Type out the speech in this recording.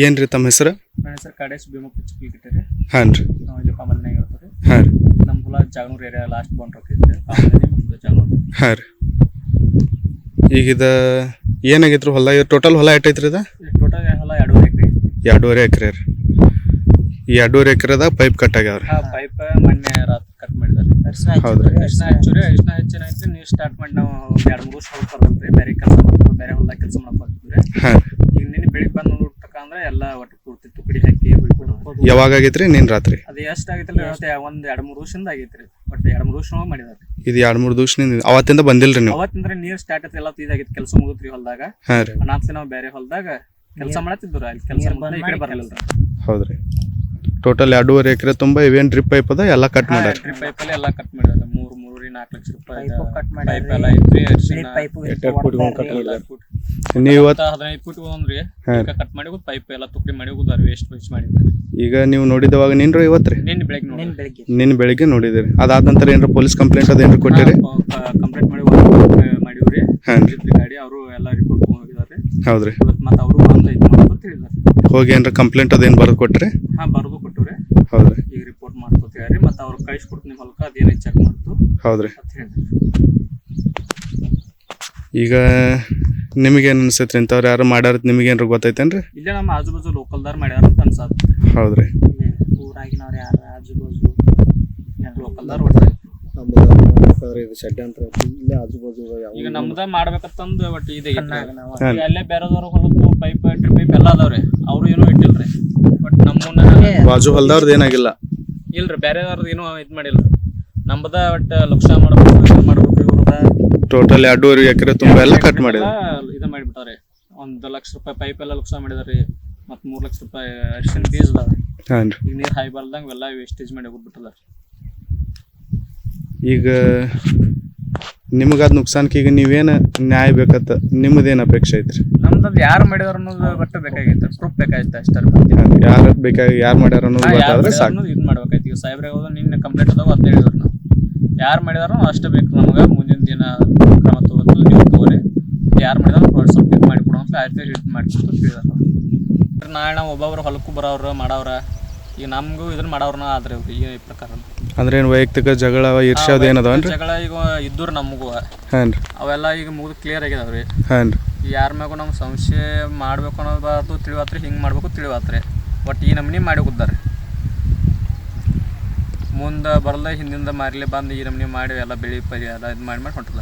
ಏನು ರೀ ತಮ್ಮ ಹೆಸರು? ನನ್ನ ಹೆಸರು ಕಾಡೇಶ್ ಭೀಮಪ್ಪ ಚಿಕ್ಕಲಿಗಿಟ್ಟೆ. ಹಾಂ ರೀ. ನಾವು ಇಲ್ಲಿ ಕಾಮಲ್ನಾಗ ಇರ್ತೀವಿ. ಹಾಂ ರೀ. ನಮ್ಮ ಹೊಲ ಜಾಗನೂರು ಏರಿಯಾ ಲಾಸ್ಟ್ ಬೌಂಡ್ರಿ ಹೋಗಿದ್ದೆ ಕಾಮಲ್ನಾಗ ಮತ್ತು ಜಾಗನೂರು. ಹಾಂ ರೀ. ಈಗ ಇದು ಏನಾಗೈತ್ರಿ ಹೊಲ? ಟೋಟಲ್ ಹೊಲ ಎಷ್ಟೈತ್ರಿ ಇದು? ಟೋಟಲ್ ಹೊಲ 2.5 ಎಕರೆ. 2.5 ಎಕರೆ ರೀ. ಈ 2.5 ಎಕರೆದಾಗ ಪೈಪ್ ಕಟ್ ಆಗ್ಯಾವ ರೀ. ಪೈಪ್ ಮೊನ್ನೆ ರಾತ್ರಿ ಕಟ್ ಮಾಡಿದಾರೆ. ಹೌದು ರೀ. ಅರ್ಶಿನ ಹೆಚ್ಚಿನೈತಿ. ನೀರು ಸ್ಟಾರ್ಟ್ ಮಾಡಿ ನಾವು 2-3 ವರ್ಷ ಹೋಗ್ತಾರಲ್ರಿ. ಬೇರೆ ಕೆಲಸ ಮಾಡ್ತೀವಿ, ಬೇರೆ ಹೊಲದಾಗ ಕೆಲಸ ಮಾಡ್ಕೊತೀವಿ. ಹಾಂ. ಈಗ ನಿನ್ನೆ ಬೆಳಿಗ್ಗೆ ಬಂದು ನೋಡ್ಬೇಕಂದ್ರೆ ಎಲ್ಲ ಒಟ್ಟು ಪೂರ್ತಿ ತುಕಡಿ ಹಾಕಿ ಹೋಗ್ಬಿಡೋದು. ಯಾವಾಗ ಆಗೈತ್ರಿ? ನಿನ್ನ ರಾತ್ರಿ? ಅದು ಎಷ್ಟು ಆಗೈತಲ್ಲ ಒಂದು 2-3 ವರ್ಷದಿಂದ ಆಗೈತ್ರಿ. ಒಟ್ಟು 2-3 ವರ್ಷ ಮಾಡಿದಾರೆ. ಇದು 2-3 ದಿವಸದಿಂದ ಅವತ್ತಿಂದ ಬಂದಿಲ್ರಿ ನೀವು? ಅವತ್ತಿಂದ್ರೆ ನೀರು ಸ್ಟಾರ್ಟ್ ಆಯ್ತು, ಎಲ್ಲ ಇದಾಗಿತ್ತು. ಕೆಲಸ ಮುಗಿದ್ರಿ ಹೊಲದಾಗ. ಹಾಂ ರೀ. ನಾಲ್ಕು ನಾವು ಬೇರೆ ಹೊಲದಾಗ ಕೆಲಸ ಮಾಡತ್ತಿದ್ರು. ಅಲ್ಲಿ ಕೆಲಸ ಈ ಕಡೆ ಬರಲಿಲ್ಲ. ಹೌದ್ರಿ. ಟೋಟಲ್ 2.5 ಎಕರೆ ತುಂಬ ಇವೇನು ಡ್ರಿಪ್ ಪೈಪ್ ಅದ ಎಲ್ಲ ಕಟ್ ಮಾಡ್ಯಾರ? ಡ್ರಿಪ್ ಪೈಪ್ ಅಲ್ಲಿ ಎಲ್ಲ ಕಟ್ ಮಾಡಿದಾರೆ. 3-4 ಲಕ್ಷ ರೂಪಾಯಿ ಪೈಪ್ ಎಲ್ಲ ಐತ್ರಿ. ನೀವು ಇವತ್ತು 15 ಫೂಟ್ ಒಂದ್ರಿ ಕಟ್ ಮಾಡಿ ಪೈಪ್ ಎಲ್ಲ ತುಕಡಿ ಮಾಡಿ ಹೋಗುದಾರ. ವೇಸ್ಟ್ ಮಾಡಿ. ಈಗ ನೀವು ನೋಡಿದವಾಗ ನಿನ್ರು ಇವತ್ತು ರೀ? ನಿನ್ನೆ ಬೆಳಿಗ್ಗೆ ನೋಡಿದಿರಿ. ಅದಾದ ನಂತರ ಏನಾರ ಪೊಲೀಸ್ ಕಂಪ್ಲೇಂಟ್ ಅದೇನ್ರ ಕೊಟ್ಟಿರಿ? ಕಂಪ್ಲೇಂಟ್ ಮಾಡಿವ್ರಿ. ಗಾಡಿ ಅವರು ಎಲ್ಲ ರಿಪೋರ್ಟ್ ಹೋಗಿದಾರೆ. ಹೌದ್ರಿ. ಮತ್ತೆ ಅವರು ಬಂದು ಇದು ಮಾಡ್ಕೊತ ಹೇಳಿದಾರೆ. ಹೋಗಿ ಏನಾರ ಕಂಪ್ಲೇಂಟ್ ಅದೇನು ಬರೆದು ಕೊಟ್ರಿ? ಬರೆದು ಕೊಟ್ಟವ್ರಿ. ಹೌದ್ರಿ. ಈಗ ರಿಪೋರ್ಟ್ ಮಾಡ್ಕೊತ ಹೇಳ್ರಿ. ಮತ್ತೆ ಅವ್ರು ಕಳಿಸ್ಕೊಡ್ತೀನಿ ಹೊಲಕ್ಕ, ಅದೇನ ಚೆಕ್ ಮಾಡ್ತು. ಹೌದ್ರಿ. ಈಗ ನಿಮಗೇನು ಅನ್ಸೈತ್ರಿ? ಇಂಥವ್ರು ಯಾರು ಮಾಡ್ಯಾರ ನಿಮಗೇನ್ರ ಗೊತ್ತೈತೇನ್ರಿ? ಇಲ್ಲ, ನಮ್ಮ ಆಜು ಬಾಜು ಲೋಕಲ್ದಾರ್ ಮಾಡ್ಯಾರ ಅಂತ ಅನ್ಸತ್ತೆ. ಹೌದ್ರಿ. ಊರಾಗಿನವ್ರು ಯಾರು ಆಜು ಬಾಜು ಲೋಕಲ್ದಾರ್ ಹೊಡ್ತಾರೆ. ಈಗ ನಮ್ದ ಮಾಡ್ಬೇಕಂತಂದು ಒಟ್ಟು ಇದೆ. ಅಲ್ಲೇ ಬೇರೆದವ್ರ ಹೊಲಕ್ಕೂ ಪೈಪ್ ಡ್ರಿಪ್ ಪೈಪ್ ಎಲ್ಲ ಅದಾವ್ರಿ. ಅವ್ರು ಏನೋ ಇಟ್ಟಿಲ್ರಿ. ಬಟ್ ನಮ್ಮನ್ನ ಬಾಜು ಹೊಲ್ದವ್ರದ್ದು ಏನಾಗಿಲ್ಲ ಇಲ್ರಿ. ಬೇರೆದವ್ರದ್ದು ಏನೋ ಇದು ಮಾಡಿಲ್ರಿ. ನಮ್ದ ಒಟ್ಟು ಲಕ್ಷ ಮಾಡ್ಬೇಕು ಇವ್ರದ. ಟೋಟಲ್ 2.5 ಎಕರೆ ತುಂಬ ಎಲ್ಲ ಕಟ್ ಮಾಡಿದ್ರು. ಇದು ಮಾಡಿಬಿಟ್ಟಾರೆ. 1 ಲಕ್ಷ ರೂಪಾಯಿ ಪೈಪ್ ಎಲ್ಲ ಲಕ್ಷ ಮಾಡಿದಾರೆ. ಮತ್ತು 3 ಲಕ್ಷ ರೂಪಾಯಿ ಅರಿಶಿನ ಬೀಜ ಅದಾವ. ಹಾಂ ರೀ. ಈಗ ನೀರು ಹೈ ಬರ್ದಂಗೆ ಎಲ್ಲ ವೇಸ್ಟೇಜ್ ಮಾಡಿ ಹೋಗ್ಬಿಟ್ಟದ. ಈಗ ನಿಮಗಾದ ನುಕ್ಸಾನ್ಗೆ ಈಗ ನೀವೇನು ನ್ಯಾಯ ಬೇಕತ್ತ ನಿಮ್ಮದೇನು ಅಪೇಕ್ಷೆ ಐತ್ರಿ? ನಮ್ದು ಯಾರು ಮಾಡಿದಾರ ಅನ್ನೋದು ಒಟ್ಟು ಬೇಕಾಗಿತ್ತು. ಪ್ರೂಫ್ ಬೇಕಾಗಿತ್ತು ಅಷ್ಟೇ. ಯಾರು ಮಾಡ್ಯಾರ ಅನ್ನೋದು ಗೊತ್ತಾದ್ರೆ ಸಾಕು. ಇದು ಮಾಡ್ಬೇಕಾಯ್ತು. ಈಗ ಸಾಹೇಬ್ರೆ ಹೋದ ನಿನ್ನೆ ಕಂಪ್ಲೇಂಟ್ ಅದಾವ ಅಂತ ಹೇಳಿದ್ರು. ನಾವು ಯಾರು ಮಾಡಿದಾರೋ ಅಷ್ಟೇ ಬೇಕು ನಮಗೆ. ಮುಂದಿನ ದಿನ ಕ್ರಮ ತಗೋಬೇಕು. ನೀವು ತಗೋರಿ. ಯಾರು ಮಾಡಿದಾರೋ ಸ್ವಲ್ಪ ಇದು ಮಾಡಿಕೊಡೋ ಅಂತ ಆಯ್ತು ಹಿಟ್ ಮಾಡಿಕೊಟ್ಟು ಹೇಳಿದಾರೆ. ನಾಳೆ ನಾವು ಒಬ್ಬೊಬ್ರು ಹೊಲಕ್ಕೂ ಬರೋರು ಮಾಡವ್ರ. ಈಗ ನಮಗೂ ಇದನ್ನ ಮಾಡವ್ರನ್ನ ಆದ್ರೆ ಈ ಪ್ರಕಾರ ಅಂದ್ರೆ ಏನು ವೈಯಕ್ತಿಕ ಜಗಳ ಈರ್ಷ್ಯ ಏನದವನ್ರಿ? ಜಗಳ ಈಗ ಇದ್ದೂರು ನಮಗೂ. ಹಾಂ ರೀ. ಅವೆಲ್ಲ ಈಗ ಮುಗಿದು ಕ್ಲಿಯರ್ ಆಗಿದಾವ್ರಿ. ಹಾಂ ರೀ. ಯಾರ ಮ್ಯಾಗೂ ನಮ್ಗೆ ಸಂಶಯ ಮಾಡ್ಬೇಕು ಅನ್ನೋಬಾರ್ದು. ತಿಳಿವಾತ್ರಿ ಹಿಂಗೆ ಮಾಡ್ಬೇಕು ತಿಳಿವಾತ್ರಿ. ಒಟ್ಟು ಈ ನಮ್ನಿ ಮಾಡಿ ಹೋಗ್ತಾರೆ. ಮುಂದೆ ಬರಲ್ಲ ಹಿಂದಿಂದ ಮಾರ್ಲಿ ಬಂದು ಈ ನಮ್ನಿ ಮಾಡಿ ಎಲ್ಲ ಬೆಳಿ ಪರಿ ಎಲ್ಲ ಇದು ಮಾಡಿ ಹೊಂಟದ.